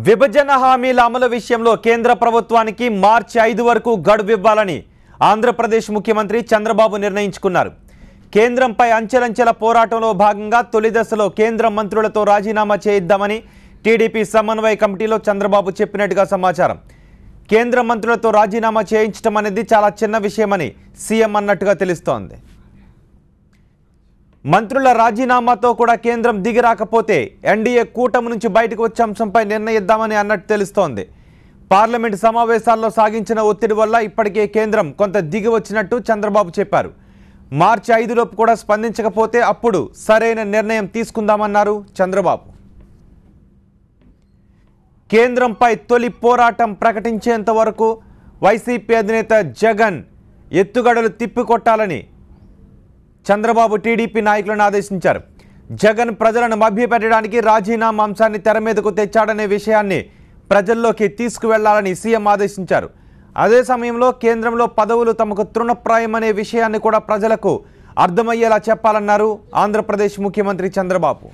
విభజన హామీల అమలు విషయంలో కేంద్ర ప్రభుత్వానికి మార్చి 5 వరకు గడువు ఇవ్వాలని ఆంధ్రప్రదేశ్ ముఖ్యమంత్రి చంద్రబాబు నిర్ణయించుకున్నారు. కేంద్రంపై అంచెలంచెల పోరాటంలో భాగంగా తొలి దశలో కేంద్ర మంత్రులతో రాజీనామా చేయిద్దామని టీడీపీ సమన్వయ కమిటీలో చంద్రబాబు చెప్పినట్టుగా సమాచారం. కేంద్ర మంత్రులతో రాజీనామా చేయించడం అనేది చాలా చిన్న విషయమని సీఎం అన్నట్టుగా తెలుస్తోంది. మంత్రుల రాజీనామాతో కూడా కేంద్రం దిగిరాకపోతే ఎన్డీఏ కూటమి నుంచి బయటకు వచ్చే అంశంపై నిర్ణయిద్దామని అన్నట్టు తెలుస్తోంది. పార్లమెంట్ సమావేశాల్లో సాగించిన ఒత్తిడి వల్ల ఇప్పటికే కేంద్రం కొంత దిగి వచ్చినట్టు చంద్రబాబు చెప్పారు. మార్చి 5 లోపు కూడా స్పందించకపోతే అప్పుడు సరైన నిర్ణయం తీసుకుందామన్నారు చంద్రబాబు. కేంద్రంపై తొలి పోరాటం ప్రకటించేంత వరకు వైసీపీ అధినేత జగన్ ఎత్తుగడలు తిప్పికొట్టాలని చంద్రబాబు టీడీపీ నాయకులను ఆదేశించారు. జగన్ ప్రజలను మభ్యపెట్టడానికి రాజీనామా అంశాన్ని తెర మీదకు తెచ్చాడనే విషయాన్ని ప్రజల్లోకి తీసుకువెళ్లాలని సీఎం ఆదేశించారు. అదే సమయంలో కేంద్రంలో పదవులు తమకు తృణప్రాయమనే విషయాన్ని కూడా ప్రజలకు అర్థమయ్యేలా చెప్పాలన్నారు ఆంధ్రప్రదేశ్ ముఖ్యమంత్రి చంద్రబాబు.